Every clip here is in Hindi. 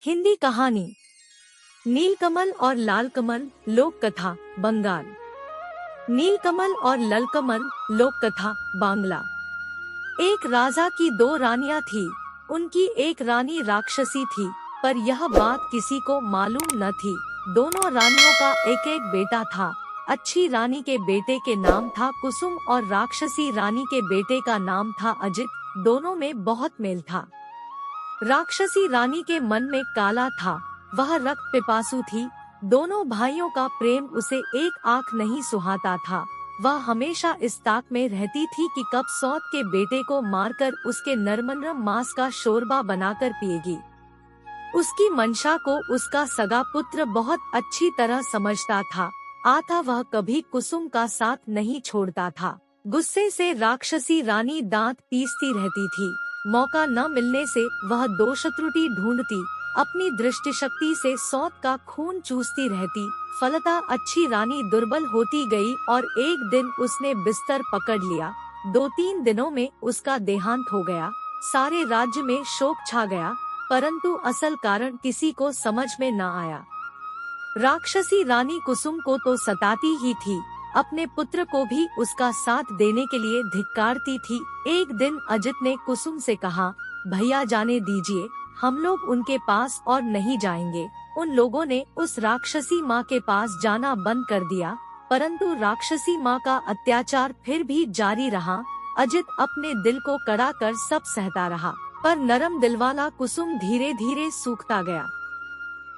हिंदी कहानी नीलकमल और लालकमल लोक कथा बंगाल। नीलकमल और ललकमल लोक कथा बांग्ला। एक राजा की दो रानियां थी। उनकी एक रानी राक्षसी थी, पर यह बात किसी को मालूम न थी। दोनों रानियों का एक एक बेटा था। अच्छी रानी के बेटे के नाम था कुसुम और राक्षसी रानी के बेटे का नाम था अजित। दोनों में बहुत मेल था। राक्षसी रानी के मन में काला था, वह रक्त पिपासु थी। दोनों भाइयों का प्रेम उसे एक आंख नहीं सुहाता था। वह हमेशा इस ताक में रहती थी कि कब सौत के बेटे को मारकर उसके नरमनरम मांस का शोरबा बनाकर पिएगी। उसकी मंशा को उसका सगा पुत्र बहुत अच्छी तरह समझता था। आता वह कभी कुसुम का साथ नहीं छोड़ता था। गुस्से से राक्षसी रानी दांत पीसती रहती थी। मौका न मिलने से वह दोषत्रुटि ढूंढती, अपनी दृष्टि शक्ति से सौत का खून चूसती रहती। फलतः अच्छी रानी दुर्बल होती गई और एक दिन उसने बिस्तर पकड़ लिया। 2-3 दिनों में उसका देहांत हो गया। सारे राज्य में शोक छा गया, परंतु असल कारण किसी को समझ में न आया। राक्षसी रानी कुसुम को तो सताती ही थी, अपने पुत्र को भी उसका साथ देने के लिए धिक्कारती थी। एक दिन अजित ने कुसुम से कहा, भैया जाने दीजिए, हम लोग उनके पास और नहीं जाएंगे। उन लोगों ने उस राक्षसी माँ के पास जाना बंद कर दिया, परंतु राक्षसी माँ का अत्याचार फिर भी जारी रहा। अजित अपने दिल को कड़ा कर सब सहता रहा, पर नरम दिलवाला कुसुम धीरे धीरे सूखता गया।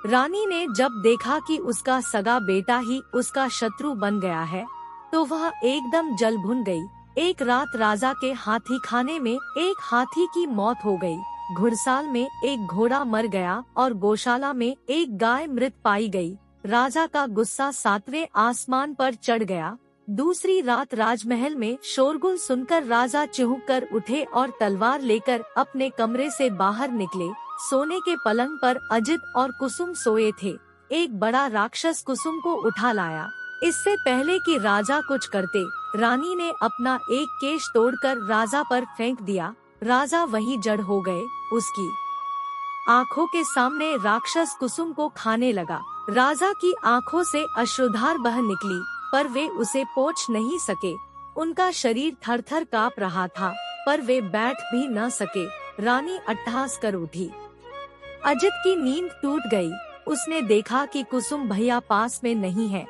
रानी ने जब देखा कि उसका सगा बेटा ही उसका शत्रु बन गया है, तो वह एकदम जल भुन गई। एक रात राजा के हाथी खाने में एक हाथी की मौत हो गई, घुड़साल में एक घोड़ा मर गया और गौशाला में एक गाय मृत पाई गई। राजा का गुस्सा 7वें आसमान पर चढ़ गया। दूसरी रात राजमहल में शोरगुल सुनकर राजा चिहुक कर उठे और तलवार लेकर अपने कमरे से बाहर निकले। सोने के पलंग पर अजित और कुसुम सोए थे। एक बड़ा राक्षस कुसुम को उठा लाया। इससे पहले कि राजा कुछ करते, रानी ने अपना एक केश तोड़कर राजा पर फेंक दिया। राजा वहीं जड़ हो गए। उसकी आँखों के सामने राक्षस कुसुम को खाने लगा। राजा की आँखों से अश्रुधार बह निकली, पर वे उसे पोंछ नहीं सके। उनका शरीर थर-थर काँप रहा था, पर वे बैठ भी न सके। रानी अट्टहास कर उठी। अजित की नींद टूट गई। उसने देखा कि कुसुम भैया पास में नहीं है।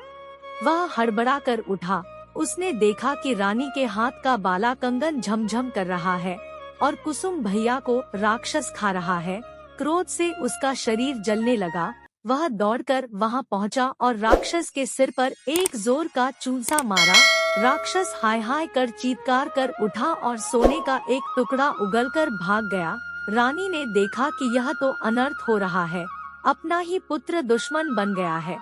वह हड़बड़ा कर उठा। उसने देखा कि रानी के हाथ का बाला कंगन झमझम कर रहा है और कुसुम भैया को राक्षस खा रहा है। क्रोध से उसका शरीर जलने लगा। वह दौड़कर वहां पहुंचा और राक्षस के सिर पर एक जोर का चूंसा मारा। राक्षस हाय हाय कर चीत्कार कर उठा और सोने का एक टुकड़ा उगलकर भाग गया। रानी ने देखा कि यह तो अनर्थ हो रहा है, अपना ही पुत्र दुश्मन बन गया है।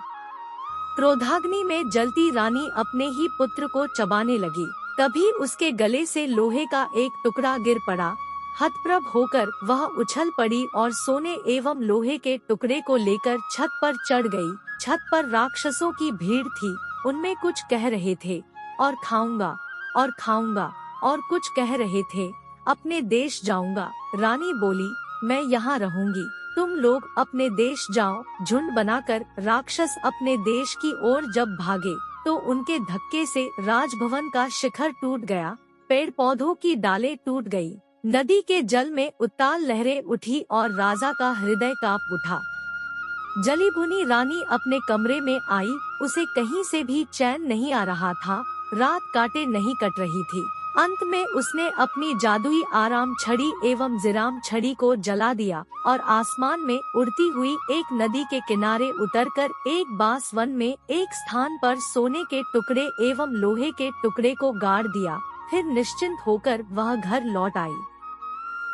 क्रोधाग्नि में जलती रानी अपने ही पुत्र को चबाने लगी। तभी उसके गले से लोहे का एक टुकड़ा गिर पड़ा। हतप्रभ होकर वह उछल पड़ी और सोने एवं लोहे के टुकड़े को लेकर छत पर चढ़ गई। छत पर राक्षसों की भीड़ थी। उनमें कुछ कह रहे थे, और खाऊंगा और खाऊंगा, और कुछ कह रहे थे, अपने देश जाऊंगा। रानी बोली, मैं यहाँ रहूंगी, तुम लोग अपने देश जाओ। झुंड बनाकर राक्षस अपने देश की ओर जब भागे, तो उनके धक्के से राजभवन का शिखर टूट गया। पेड़ पौधों की डालें टूट गई। नदी के जल में उताल लहरें उठी और राजा का हृदय कांप उठा। जली भुनी रानी अपने कमरे में आई। उसे कहीं से भी चैन नहीं आ रहा था। रात काटे नहीं कट रही थी। अंत में उसने अपनी जादुई आराम छड़ी एवं जिराम छड़ी को जला दिया और आसमान में उड़ती हुई एक नदी के किनारे उतरकर एक बांस वन में एक स्थान पर सोने के टुकड़े एवं लोहे के टुकड़े को गाड़ दिया। फिर निश्चिंत होकर वह घर लौट आई।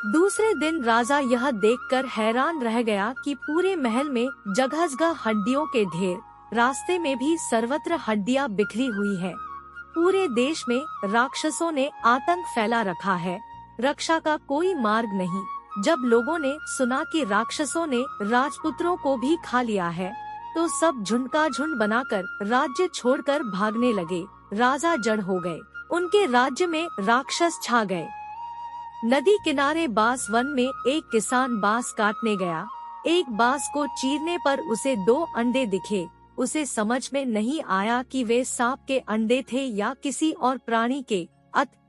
दूसरे दिन राजा यह देखकर हैरान रह गया कि पूरे महल में जगह-जगह हड्डियों के ढेर, रास्ते में भी सर्वत्र हड्डियां बिखरी हुई है। पूरे देश में राक्षसों ने आतंक फैला रखा है। रक्षा का कोई मार्ग नहीं। जब लोगों ने सुना कि राक्षसों ने राजपुत्रों को भी खा लिया है, तो सब झुंड का झुंड बनाकर राज्य छोड़कर भागने लगे। राजा जड़ हो गए। उनके राज्य में राक्षस छा गए। नदी किनारे बांस वन में एक किसान बांस काटने गया। एक बांस को चीरने पर उसे 2 अंडे दिखे। उसे समझ में नहीं आया कि वे सांप के अंडे थे या किसी और प्राणी के।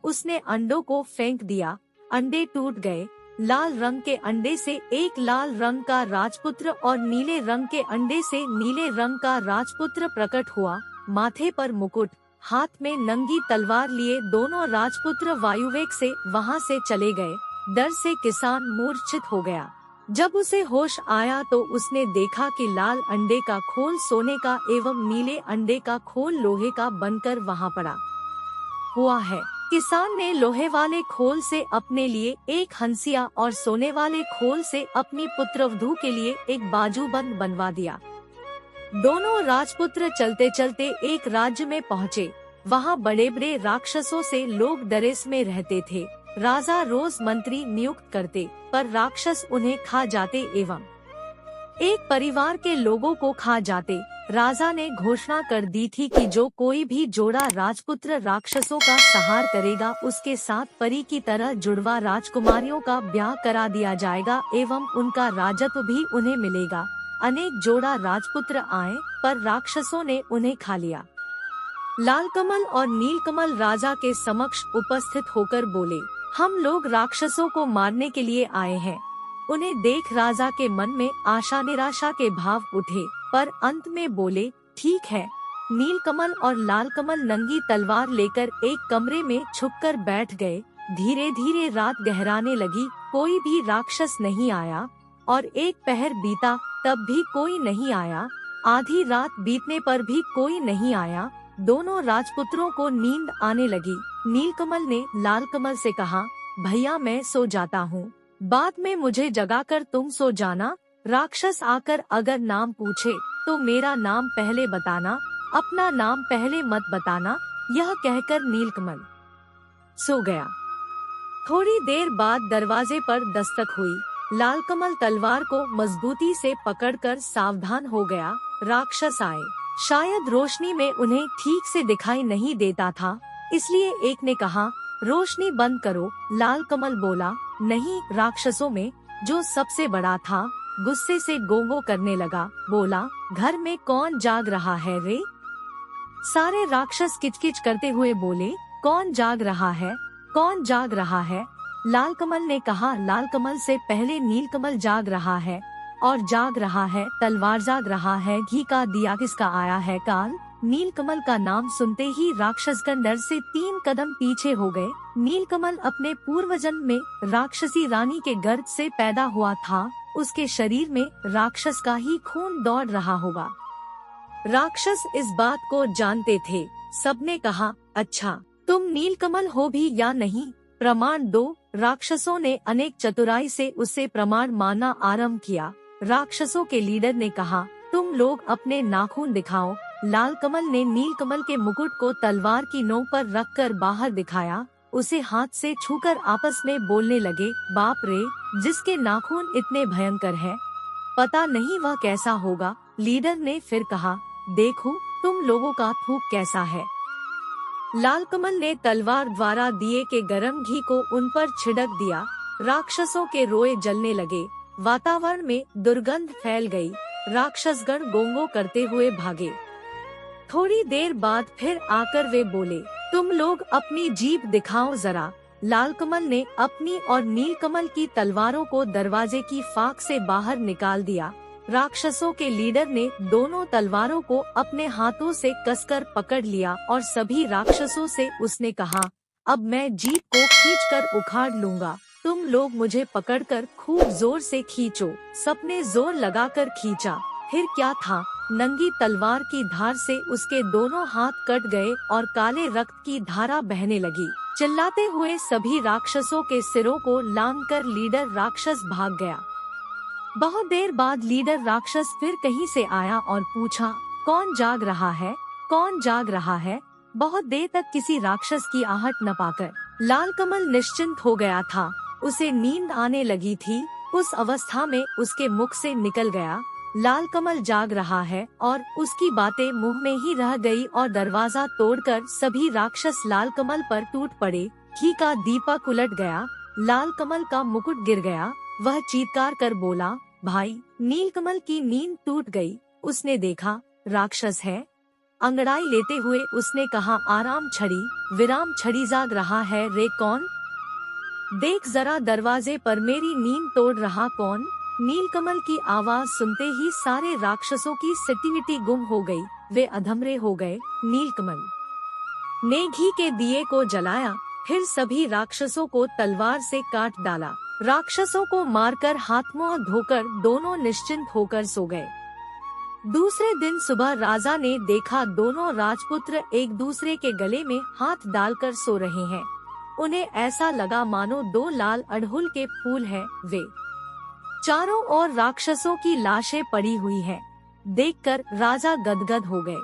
उसने अंडों को फेंक दिया। अंडे टूट गए। लाल रंग के अंडे से एक लाल रंग का राजपुत्र और नीले रंग के अंडे से नीले रंग का राजपुत्र प्रकट हुआ। माथे पर मुकुट, हाथ में नंगी तलवार लिए दोनों राजपुत्र वायुवेग से वहां से चले गए। डर से किसान मूर्छित हो गया। जब उसे होश आया तो उसने देखा कि लाल अंडे का खोल सोने का एवं नीले अंडे का खोल लोहे का बनकर वहां पड़ा हुआ है। किसान ने लोहे वाले खोल से अपने लिए एक हंसिया और सोने वाले खोल से अपनी पुत्रवधू के लिए एक बाजूबंद बनवा दिया। दोनों राजपुत्र चलते चलते एक राज्य में पहुँचे। वहाँ बड़े बड़े राक्षसों से लोग डरेस में रहते थे। राजा रोज मंत्री नियुक्त करते, पर राक्षस उन्हें खा जाते एवं एक परिवार के लोगों को खा जाते। राजा ने घोषणा कर दी थी कि जो कोई भी जोड़ा राजपुत्र राक्षसों का संहार करेगा उसके साथ परी की तरह जुड़वा राजकुमारियों का ब्याह करा दिया जाएगा एवं उनका राजत्व भी उन्हें मिलेगा। अनेक जोड़ा राजपुत्र आए, पर राक्षसों ने उन्हें खा लिया। लालकमल और नीलकमल राजा के समक्ष उपस्थित होकर बोले, हम लोग राक्षसों को मारने के लिए आए हैं। उन्हें देख राजा के मन में आशा निराशा के भाव उठे, पर अंत में बोले, ठीक है। नीलकमल और लालकमल नंगी तलवार लेकर एक कमरे में छुपकर बैठ गए। धीरे धीरे रात गहराने लगी, कोई भी राक्षस नहीं आया और एक पहर बीता, तब भी कोई नहीं आया। आधी रात बीतने पर भी कोई नहीं आया। दोनों राजपुत्रों को नींद आने लगी। नीलकमल ने लालकमल से कहा, भैया मैं सो जाता हूँ, बाद में मुझे जगाकर तुम सो जाना। राक्षस आकर अगर नाम पूछे तो मेरा नाम पहले बताना, अपना नाम पहले मत बताना। यह कहकर नीलकमल सो गया। थोड़ी देर बाद दरवाजे पर दस्तक हुई। लालकमल तलवार को मजबूती से पकड़कर सावधान हो गया। राक्षस आए। शायद रोशनी में उन्हें ठीक से दिखाई नहीं देता था, इसलिए एक ने कहा, रोशनी बंद करो। लालकमल बोला, नहीं। राक्षसों में जो सबसे बड़ा था गुस्से से गोंगो करने लगा। बोला, घर में कौन जाग रहा है रे? सारे राक्षस किचकिच करते हुए बोले, कौन जाग रहा है, कौन जाग रहा है? लालकमल ने कहा, लालकमल से पहले नीलकमल जाग रहा है और जाग रहा है। तलवार जाग रहा है। घी का दिया किसका आया है काल? नीलकमल का नाम सुनते ही राक्षसगण डर से 3 कदम पीछे हो गए। नीलकमल अपने पूर्व जन्म में राक्षसी रानी के गर्भ से पैदा हुआ था। उसके शरीर में राक्षस का ही खून दौड़ रहा होगा। राक्षस इस बात को जानते थे। सबने कहा, अच्छा तुम नीलकमल हो भी या नहीं, प्रमाण दो। राक्षसों ने अनेक चतुराई से उससे प्रमाण मानना आरंभ किया। राक्षसों के लीडर ने कहा, तुम लोग अपने नाखून दिखाओ। लालकमल ने नीलकमल के मुकुट को तलवार की नोक पर रखकर बाहर दिखाया। उसे हाथ से छूकर आपस में बोलने लगे, बाप रे, जिसके नाखून इतने भयंकर हैं, पता नहीं वह कैसा होगा। लीडर ने फिर कहा, देखो तुम लोगों का थूक कैसा है। लालकमल ने तलवार द्वारा दिए के गरम घी को उन पर छिड़क दिया। राक्षसों के रोए जलने लगे। वातावरण में दुर्गंध फैल गई। राक्षसगण गोंगो करते हुए भागे। थोड़ी देर बाद फिर आकर वे बोले, तुम लोग अपनी जीभ दिखाओ जरा। लालकमल ने अपनी और नीलकमल की तलवारों को दरवाजे की फाक से बाहर निकाल दिया। राक्षसों के लीडर ने दोनों तलवारों को अपने हाथों से कसकर पकड़ लिया और सभी राक्षसों से उसने कहा, अब मैं जीभ को खींचकर उखाड़ लूंगा। तुम लोग मुझे पकड़कर खूब जोर से खींचो। सबने जोर लगाकर खींचा। फिर क्या था, नंगी तलवार की धार से उसके दोनों हाथ कट गए और काले रक्त की धारा बहने लगी। चिल्लाते हुए सभी राक्षसों के सिरों को लांघकर लीडर राक्षस भाग गया। बहुत देर बाद लीडर राक्षस फिर कहीं से आया और पूछा, कौन जाग रहा है, कौन जाग रहा है? बहुत देर तक किसी राक्षस की आहट न पाकर लालकमल निश्चिंत हो गया था। उसे नींद आने लगी थी। उस अवस्था में उसके मुख से निकल गया, लालकमल जाग रहा है, और उसकी बातें मुंह में ही रह गई और दरवाजा तोड़कर सभी राक्षस लालकमल पर टूट पड़े। घी का दीपक उलट गया। लालकमल का मुकुट गिर गया। वह चीत्कार कर बोला, भाई, नीलकमल की नींद टूट गई। उसने देखा राक्षस है। अंगड़ाई लेते हुए उसने कहा, आराम छड़ी, विराम छड़ी, जाग रहा है रे कौन? देख जरा दरवाजे पर मेरी नींद तोड़ रहा कौन? नीलकमल की आवाज सुनते ही सारे राक्षसों की सिटिविटी गुम हो गई। वे अधमरे हो गए। नीलकमल ने घी के दिए को जलाया, फिर सभी राक्षसों को तलवार से काट डाला। राक्षसों को मारकर हाथ मुंह धोकर दोनों निश्चिंत होकर सो गए। दूसरे दिन सुबह राजा ने देखा दोनों राजपुत्र एक दूसरे के गले में हाथ डालकर सो रहे हैं। उन्हें ऐसा लगा मानो दो लाल अड़हुल के फूल हैं। वे चारों ओर राक्षसों की लाशें पड़ी हुई हैं। देखकर राजा गदगद हो गए।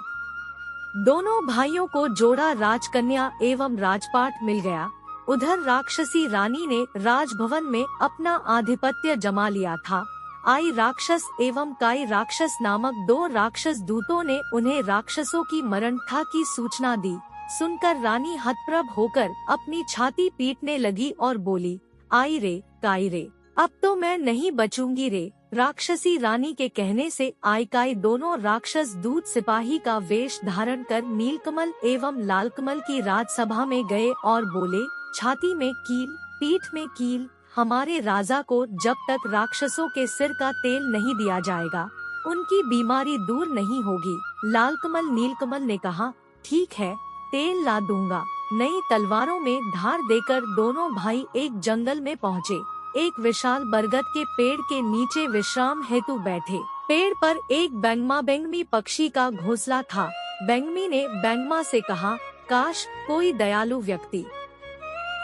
दोनों भाइयों को जोड़ा राजकन्या एवं राजपाट मिल गया। उधर राक्षसी रानी ने राजभवन में अपना आधिपत्य जमा लिया था। आई राक्षस एवं काई राक्षस नामक दो राक्षस दूतों ने उन्हें राक्षसों की मरणथा की सूचना दी। सुनकर रानी हतप्रभ होकर अपनी छाती पीटने लगी और बोली, आई रे काई रे, अब तो मैं नहीं बचूंगी रे। राक्षसी रानी के कहने से आई काई दोनों राक्षस दूत सिपाही का वेश धारण कर नीलकमल एवं लालकमल की राजसभा में गए और बोले, छाती में कील, पीठ में कील, हमारे राजा को जब तक राक्षसों के सिर का तेल नहीं दिया जाएगा, उनकी बीमारी दूर नहीं होगी। लालकमल नीलकमल ने कहा, ठीक है, तेल ला दूंगा। नई तलवारों में धार देकर दोनों भाई एक जंगल में पहुँचे। एक विशाल बरगद के पेड़ के नीचे विश्राम हेतु बैठे। पेड़ पर एक बैंगमी पक्षी का घोंसला था। बैंगमी ने बैंगमा से कहा, काश कोई दयालु व्यक्ति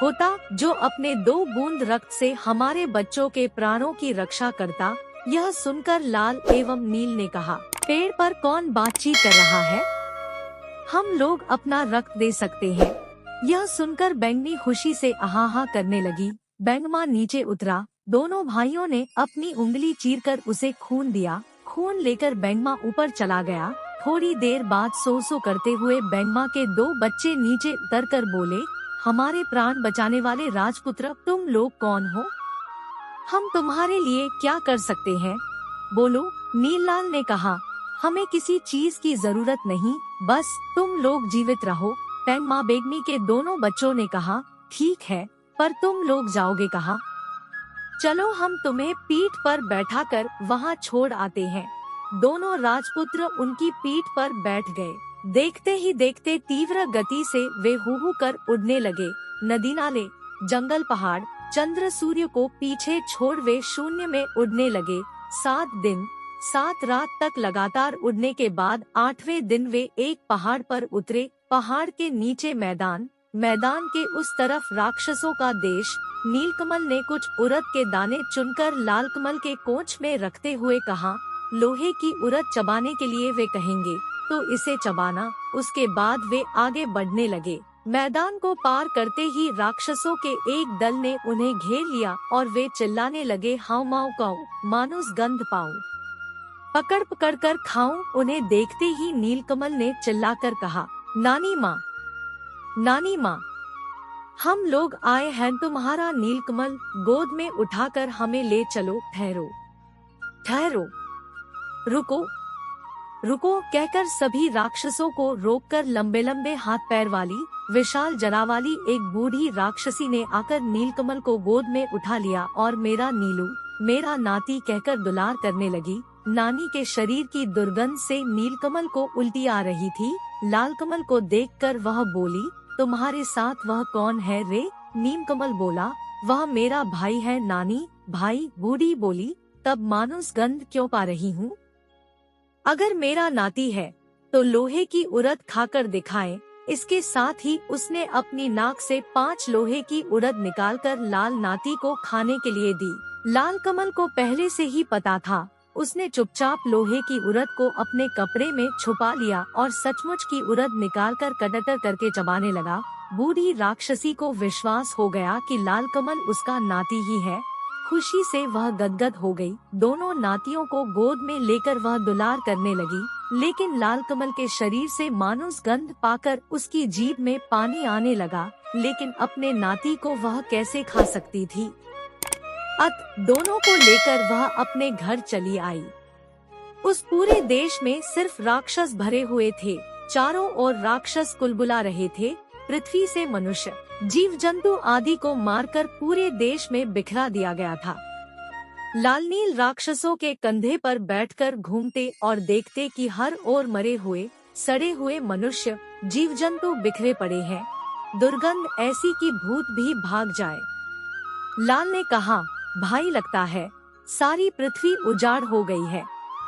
होता जो अपने 2 बूंद रक्त से हमारे बच्चों के प्राणों की रक्षा करता। यह सुनकर लाल एवं नील ने कहा, पेड़ पर कौन बातचीत कर रहा है? हम लोग अपना रक्त दे सकते हैं। यह सुनकर बैंगनी खुशी से आहा करने लगी। बैंगमा नीचे उतरा। दोनों भाइयों ने अपनी उंगली चीरकर उसे खून दिया। खून लेकर बैंगमा ऊपर चला गया। थोड़ी देर बाद सो करते हुए बैंगमा के 2 बच्चे नीचे उतरकर बोले, हमारे प्राण बचाने वाले राजपुत्र, तुम लोग कौन हो? हम तुम्हारे लिए क्या कर सकते हैं? बोलो। नीललाल ने कहा, हमें किसी चीज की जरूरत नहीं, बस तुम लोग जीवित रहो। बैंगमा बेगमी के दोनों बच्चों ने कहा, ठीक है, पर तुम लोग जाओगे कहाँ? चलो हम तुम्हें पीठ पर बैठाकर वहाँ छोड़ आते हैं। दोनों राजपुत्र उनकी पीठ पर बैठ गए। देखते ही देखते तीव्र गति से वे हू कर उड़ने लगे। नदी नाले, जंगल, पहाड़, चंद्र सूर्य को पीछे छोड़ वे शून्य में उड़ने लगे। 7 दिन 7 रात तक लगातार उड़ने के बाद 8वें दिन वे एक पहाड़ पर उतरे। पहाड़ के नीचे मैदान, मैदान के उस तरफ राक्षसों का देश। नीलकमल ने कुछ उड़द के दाने चुनकर लालकमल के कोंच में रखते हुए कहा, लोहे की उड़द चबाने के लिए वे कहेंगे तो इसे चबाना। उसके बाद वे आगे बढ़ने लगे। मैदान को पार करते ही राक्षसों के एक दल ने उन्हें घेर लिया और वे चिल्लाने लगे, हाउ माऊ काऊ, मानुस गंध पाऊं, पकड़ पकड़ कर खाऊं। उन्हें देखते ही नीलकमल ने चिल्लाकर कहा, नानी माँ, नानी माँ, हम लोग आए हैं तुम्हारा नीलकमल गोद में उठाकर हमें ले चलो। ठहरो ठहरो, रुको रुको कहकर सभी राक्षसों को रोककर लंबे लंबे हाथ पैर वाली विशाल जरा वाली एक बूढ़ी राक्षसी ने आकर नीलकमल को गोद में उठा लिया और मेरा नीलू, मेरा नाती कहकर दुलार करने लगी। नानी के शरीर की दुर्गंध से नीलकमल को उल्टी आ रही थी। लालकमल को देखकर वह बोली, तुम्हारे साथ वह कौन है रे? नीलकमल बोला, वह मेरा भाई है नानी। भाई? बूढ़ी बोली, तब मानुस गंध क्यों पा रही हूँ? अगर मेरा नाती है तो लोहे की उड़द खाकर दिखाए। इसके साथ ही उसने अपनी नाक से 5 लोहे की उड़द निकालकर लाल नाती को खाने के लिए दी। लालकमल को पहले से ही पता था। उसने चुपचाप लोहे की उड़द को अपने कपड़े में छुपा लिया और सचमुच की उड़द निकालकर कटटर करके चबाने लगा। बूढ़ी राक्षसी को विश्वास हो गया कि लालकमल उसका नाती ही है। खुशी से वह गदगद हो गई। दोनों नातियों को गोद में लेकर वह दुलार करने लगी। लेकिन लालकमल के शरीर से मानुस गंध पाकर उसकी जीभ में पानी आने लगा। लेकिन अपने नाती को वह कैसे खा सकती थी? दोनों को लेकर वह अपने घर चली आई। उस पूरे देश में सिर्फ राक्षस भरे हुए थे। चारों ओर राक्षस कुलबुला रहे थे। पृथ्वी से मनुष्य, जीव जंतु आदि को मारकर पूरे देश में बिखरा दिया गया था। लालनील राक्षसों के कंधे पर बैठकर घूमते और देखते कि हर ओर मरे हुए, सड़े हुए मनुष्य, जीव जंतु बिखरे पड़े हैं। दुर्गंध ऐसी कि भूत भी भाग जाए। लाल ने कहा, भाई लगता है सारी पृथ्वी उजाड़ हो गई है।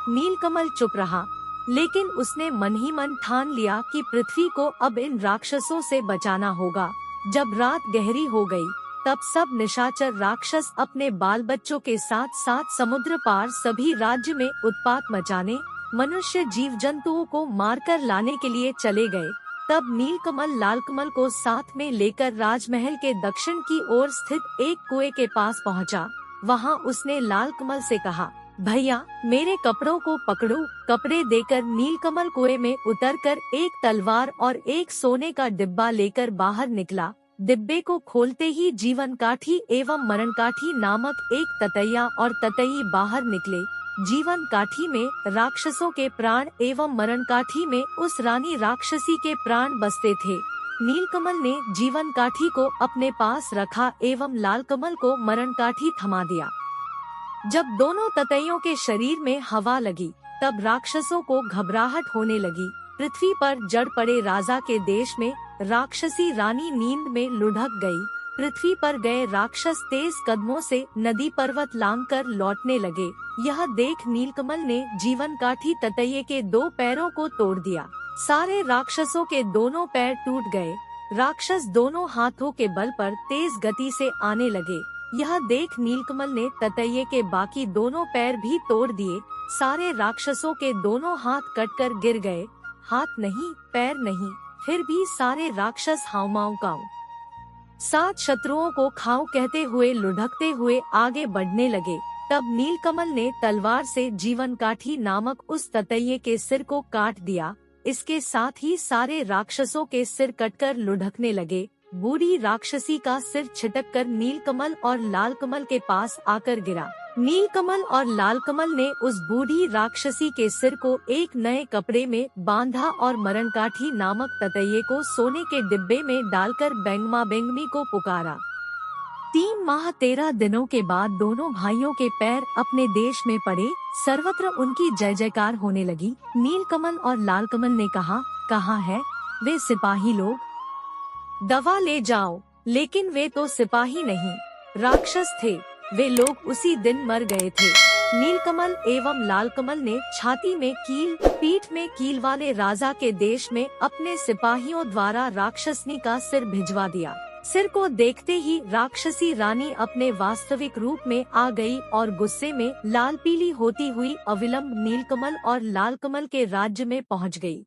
नीलकमल चुप रहा, लेकिन उसने मन ही मन ठान लिया कि पृथ्वी को अब इन राक्षसों से बचाना होगा। जब रात गहरी हो गई, तब सब निशाचर राक्षस अपने बाल बच्चों के साथ साथ समुद्र पार सभी राज्य में उत्पात मचाने, मनुष्य जीव जंतुओं को मारकर लाने के लिए चले गए। तब नीलकमल लालकमल को साथ में लेकर राजमहल के दक्षिण की ओर स्थित एक कुएं के पास पहुंचा। वहां उसने लालकमल से कहा, भैया मेरे कपड़ों को पकड़ो। कपड़े देकर नीलकमल कुएं में उतरकर एक तलवार और एक सोने का डिब्बा लेकर बाहर निकला। डिब्बे को खोलते ही जीवन काठी एवं मरण काठी नामक एक ततैया और ततैई बाहर निकले। जीवन काठी में राक्षसों के प्राण एवं मरण काठी में उस रानी राक्षसी के प्राण बसते थे। नीलकमल ने जीवन काठी को अपने पास रखा एवं लालकमल को मरण काठी थमा दिया। जब दोनों ततैयों के शरीर में हवा लगी, तब राक्षसों को घबराहट होने लगी। पृथ्वी पर जड़ पड़े राजा के देश में राक्षसी रानी नींद में लुढ़क गई। पृथ्वी पर गए राक्षस तेज कदमों से नदी पर्वत लांघकर लौटने लगे। यह देख नीलकमल ने जीवन काठी ततैये के 2 पैरों को तोड़ दिया। सारे राक्षसों के दोनों पैर टूट गए। राक्षस दोनों हाथों के बल पर तेज गति से आने लगे। यह देख नीलकमल ने ततैये के बाकी दोनों पैर भी तोड़ दिए। सारे राक्षसों के दोनों हाथ कटकर गिर गए। हाथ नहीं, पैर नहीं, फिर भी सारे राक्षस हाउमाऊ काऊ 7 शत्रुओं को खाओ कहते हुए लुढ़कते हुए आगे बढ़ने लगे। तब नीलकमल ने तलवार से जीवन काठी नामक उस ततैये के सिर को काट दिया। इसके साथ ही सारे राक्षसों के सिर कटकर लुढ़कने लगे। बूढ़ी राक्षसी का सिर छिटककर नीलकमल और लालकमल के पास आकर गिरा। नीलकमल और लालकमल ने उस बूढ़ी राक्षसी के सिर को एक नए कपड़े में बांधा और मरणकाठी नामक ततैये को सोने के डिब्बे में डालकर बेंगमा बेंगमी को पुकारा। 3 माह 13 दिनों के बाद दोनों भाइयों के पैर अपने देश में पड़े। सर्वत्र उनकी जय जयकार होने लगी। नीलकमल और लालकमल ने कहा, कहाँ है वे सिपाही लोग? दवा ले जाओ। लेकिन वे तो सिपाही नहीं, राक्षस थे। वे लोग उसी दिन मर गए थे। नीलकमल एवं लालकमल ने छाती में कील, पीठ में कील वाले राजा के देश में अपने सिपाहियों द्वारा राक्षसनी का सिर भिजवा दिया। सिर को देखते ही राक्षसी रानी अपने वास्तविक रूप में आ गई और गुस्से में लाल पीली होती हुई अविलंब नीलकमल और लालकमल के राज्य में पहुंच गई।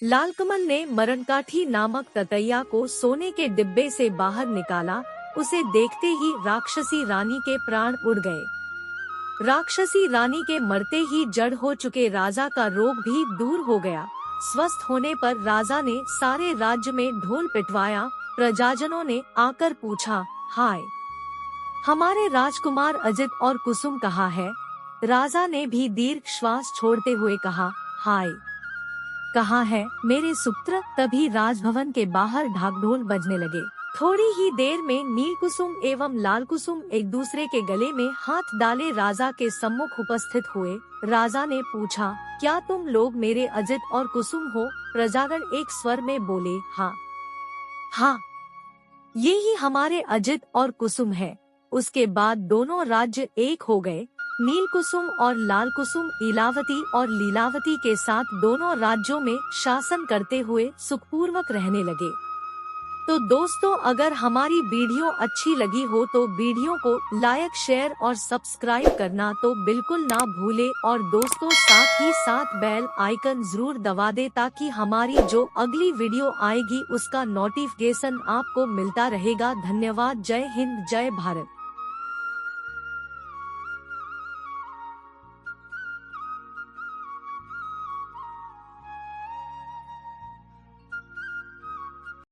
लालकमल ने मरणकाठी नामक ततैया को सोने के डिब्बे से बाहर निकाला। उसे देखते ही राक्षसी रानी के प्राण उड़ गए। राक्षसी रानी के मरते ही जड़ हो चुके राजा का रोग भी दूर हो गया। स्वस्थ होने पर राजा ने सारे राज्य में ढोल पिटवाया। प्रजाजनों ने आकर पूछा, हाय, हमारे राजकुमार अजित और कुसुम कहाँ है? राजा ने भी दीर्घ श्वास छोड़ते हुए कहा, हाय, कहाँ है मेरे सुपुत्र? तभी राजभवन के बाहर ढाकढोल बजने लगे। थोड़ी ही देर में नीलकुसुम एवं लालकुसुम एक दूसरे के गले में हाथ डाले राजा के सम्मुख उपस्थित हुए। राजा ने पूछा, क्या तुम लोग मेरे अजित और कुसुम हो? प्रजागण एक स्वर में बोले, हाँ हाँ, ये ही हमारे अजित और कुसुम है। उसके बाद दोनों राज्य एक हो गए। नीलकुसुम और लालकुसुम इलावती और लीलावती के साथ दोनों राज्यों में शासन करते हुए सुखपूर्वक रहने लगे। तो दोस्तों, अगर हमारी वीडियो अच्छी लगी हो तो वीडियो को लाइक, शेयर और सब्सक्राइब करना तो बिल्कुल ना भूले और दोस्तों साथ ही साथ बेल आइकन जरूर दबा दे ताकि हमारी जो अगली वीडियो आएगी उसका नोटिफिकेशन आपको मिलता रहेगा। धन्यवाद। जय हिंद, जय भारत।